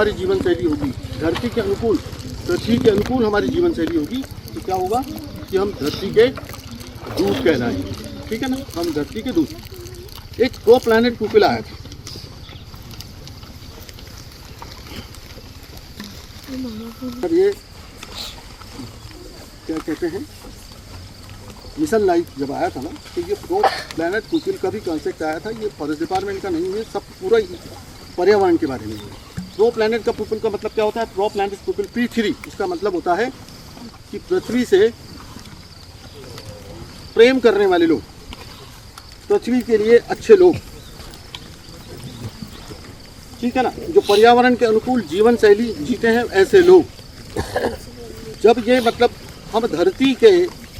हमारी जीवन शैली होगी, धरती के अनुकूल, पृथ्वी के अनुकूल हमारी जीवन शैली होगी, तो क्या होगा कि हम धरती के दूत कहलाएंगे। ठीक है ना, हम धरती के दूत। एक प्रो प्लैनेट पीपल आया था, ये क्या कहते हैं, मिशन लाइफ जब आया था ना, तो ये प्रो प्लैनेट पीपल का भी कॉन्सेप्ट आया था। ये फॉरेस्ट डिपार्टमेंट का नहीं है, सब पूरा पर्यावरण के बारे में है। प्रो प्लैनेट का पीपल का मतलब क्या होता है? प्रो प्लैनेट पीपल P3, इसका मतलब होता है कि पृथ्वी से प्रेम करने वाले लोग, पृथ्वी के लिए अच्छे लोग, ठीक है ना, जो पर्यावरण के अनुकूल जीवन शैली जीते हैं, ऐसे लोग। जब ये मतलब हम धरती के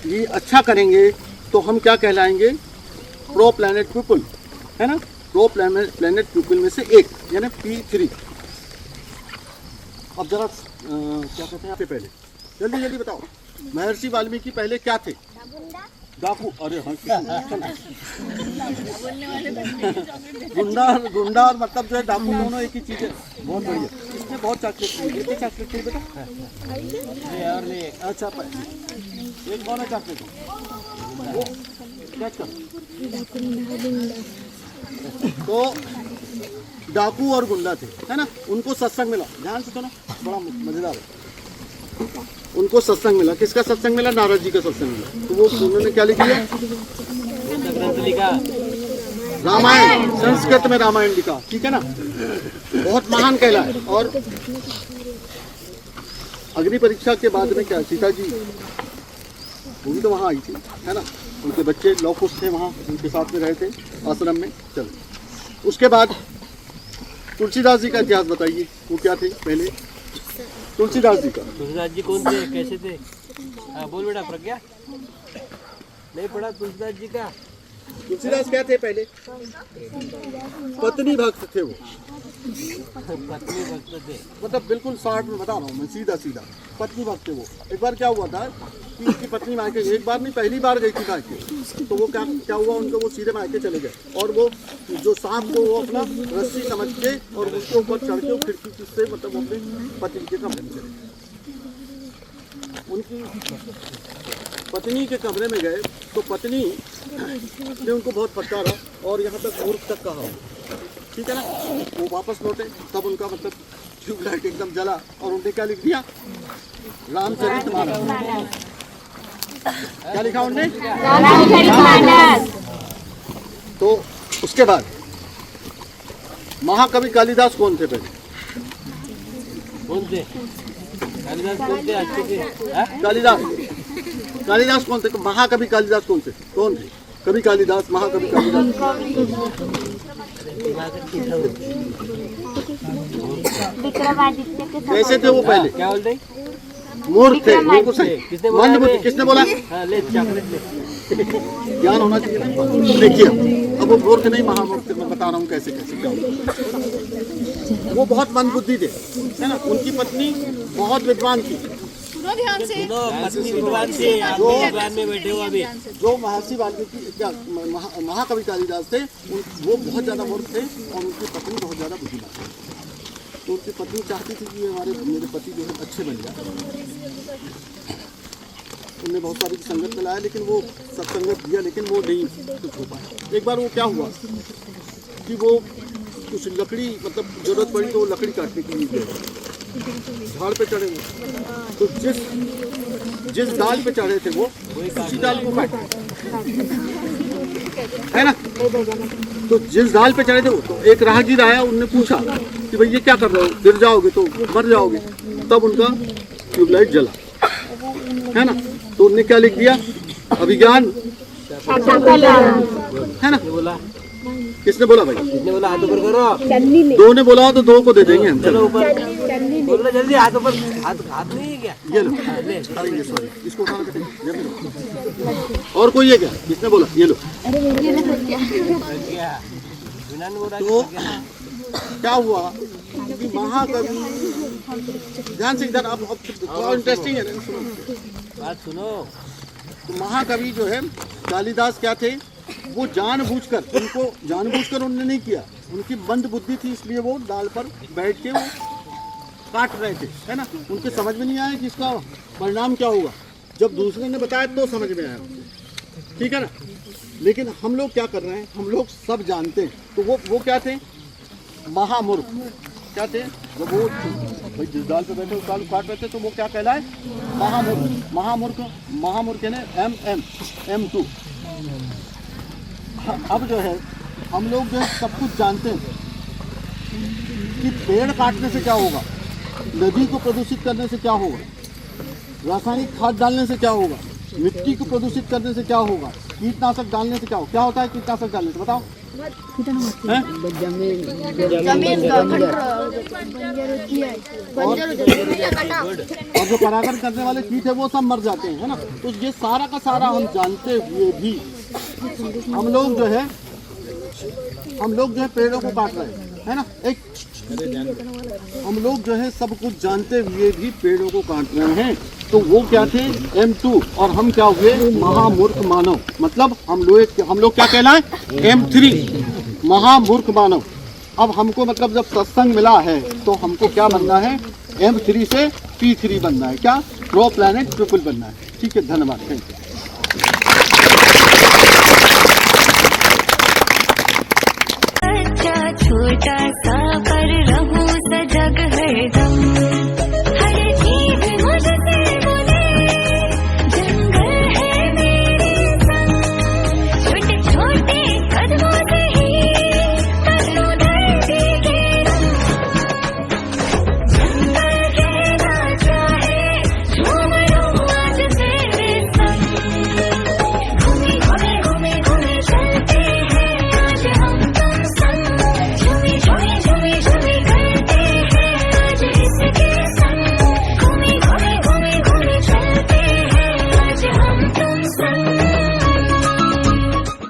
लिए अच्छा करेंगे तो हम क्या कहलाएंगे? प्रो प्लैनेट पीपल, है ना, प्रो प्लैनेट पीपल में से एक, यानी P3। अब जरा क्या कहते हैं यहाँ पे, पहले जल्दी जल्दी बताओ, महर्षि वाल्मीकि पहले क्या थे? डाकू। अरे हाँ, गुंडा और मतलब जो है डाकू, दोनों एक ही चीज़ है। बहुत बढ़िया। इसमें बहुत चॉकलेट चाहिए, चॉकलेट चाहिए बेटा? अच्छा, एक कौन है चॉकलेट? वो कैच करो। तो डाकू और गुंडा थे, है ना, उनको सत्संग मिला। ध्यान से सुनो, बड़ा मजेदार है। उनको सत्संग मिला। किसका सत्संग मिला? नारद जी का सत्संग मिला। तो वो उन्होंने क्या लिख लिया? रामायण, संस्कृत में रामायण लिखा। ठीक है ना, बहुत महान कहला है। और अग्नि परीक्षा के बाद में क्या, सीता जी वो भी तो वहाँ आई थी, है ना, उनके बच्चे लव कुश थे वहाँ, उनके साथ में रहे थे आश्रम में। चलो, उसके बाद तुलसीदास जी का इतिहास बताइए, वो क्या थे पहले? तुलसीदास जी का। तुलसीदास जी कौन थे, कैसे थे? बोल बेटा, प्रज्ञा नहीं पढ़ा तुलसीदास जी का? तुलसीदास क्या थे पहले? पत्नी भक्त थे वो। पत्नी भक्त थे, मतलब बिल्कुल शॉर्ट में बता रहा हूँ मैं, सीधा सीधा पत्नी भक्त थे वो। एक बार क्या हुआ था कि उसकी पत्नी मायके, एक बार नहीं पहली बार गई थी मायके, तो वो क्या हुआ, उनको वो सीधे मायके चले गए। और वो जो सांप को वो अपना रस्सी समझ के और उसके ऊपर चढ़ के खिड़की से मतलब अपने पति के कमरे में चले गए। उनकी पत्नी के कमरे में गए तो पत्नी ने उनको बहुत फटकारा और यहाँ तक मूर्ख तक कहा। ठीक है ना, वो वापस लौटे, तब उनका मतलब ट्यूबलाइट एकदम जला और उनने क्या लिख दिया? रामचरितमानस। क्या लिखा उनने? रामचरितमानस। तो उसके बाद महाकवि कालिदास कौन थे पहले? कौन थे? कालिदास कौन थे? अच्छे थे। कालिदास कौन थे? महाकवि कालिदास कौन थे? कवि कालिदास, महाकवि कालिदास। कैसे थे वो पहले? क्या बोलते? मूर्ख थे, बिल्कुल सही। मंदबुद्धि। किसने बोला? ले चॉकलेट ले। ज्ञान होना चाहिए। देखिए, अब वो मूर्ख नहीं, महामूर्ख थे। मैं बता रहा हूँ कैसे कैसे क्या होता। वो बहुत मंदबुद्धि थे, है ना। उनकी पत्नी बहुत विद्वान थी। ध्यान से पत्नी विद्वान थी, आप विद्वान में बैठे हो अभी। जो महर्षि वाल्मीकि क्या महाकवि कालिदास थे, वो बहुत ज़्यादा मूर्ख थे और उनकी पत्नी बहुत ज़्यादा बुद्धिमान थी। तो उनकी पत्नी चाहती थी कि मेरे पति जो है अच्छे बन जाए। उनने बहुत सारी संगत में लाया, लेकिन वो सत्संगत दिया, लेकिन वो नहीं कुछ हो पाया। एक बार वो क्या हुआ कि वो कुछ लकड़ी मतलब जरूरत पड़ी तो वो लकड़ी काटने के लिए गए, झाड़ पे चढ़े हुए। तो जिस डाल पे चढ़े थे वो उसी डाल को काटे, है ना। तो जिस डाल पे चढ़े थे वो, तो एक राहगीर आया, उनने पूछा कि भाई ये क्या कर रहे हो, गिर जाओगे तो मर जाओगे। तब उनका ट्यूबलाइट जला, है ना। तो उनने क्या लिख दिया? अभिज्ञान, है ना। किसने बोला भाई? किसने बोला? हाथ ऊपर करो। दो ने बोला तो दो को दे देंगे हम। चलो ऊपर बोलो जल्दी, हाथ ऊपर। हाथ नहीं है क्या? ये लो, ले सॉरी, इसको उठाना बेटे, ये लो। और कोई है क्या? किसने बोला? ये लो। तो क्या हुआ कि महाकवि, ध्यान से इधर, आप थोड़ा इंटरेस्टिंग है ना, बात सुनो। तो महाकवि जो है कालिदास क्या थे? वो जानबूझकर उन्होंने नहीं किया, उनकी मंद बुद्धि थी, इसलिए वो डाल पर बैठ के वो काट रहे थे, है ना, उनके समझ में नहीं आया कि इसका परिणाम क्या होगा। जब दूसरे ने बताया तो समझ में आया, ठीक है ना। लेकिन हम लोग क्या कर रहे हैं, हम लोग सब जानते हैं। तो वो क्या थे, महामूर्ख। क्या थे वो भाई जिस डाल पे बैठे उस डाल काट रहे थे, तो वो क्या कहलाए, महामूर्ख। महामूर्ख है ना, M2। अब जो है हम लोग जो है सब कुछ जानते हैं कि पेड़ काटने से क्या होगा, नदी को प्रदूषित करने से क्या होगा, रासायनिक खाद डालने से क्या होगा, मिट्टी को प्रदूषित करने से क्या होगा, कीटनाशक डालने से क्या होगा। क्या होता है कीटनाशक डालने से, बताओ। हैं? और जो परागण करने वाले कीट है वो सब मर जाते हैं, है ना। तो ये सारा का सारा हम जानते हुए भी हम लोग जो है पेड़ों को काट रहे हैं, है ना। हम लोग जो है सब कुछ जानते हुए भी पेड़ों को काट रहे हैं। तो वो क्या थे, M2, और हम क्या हुए, महामूर्ख मानव। मतलब हम लोग क्या कहलाए, M3, महामूर्ख मानव। अब हमको मतलब जब सत्संग मिला है तो हमको क्या बनना है, M3 से P3 बनना है। क्या, प्रो प्लैनेट ट्रिपल बनना है। ठीक है, धन्यवाद, थैंक यू। छोटा सा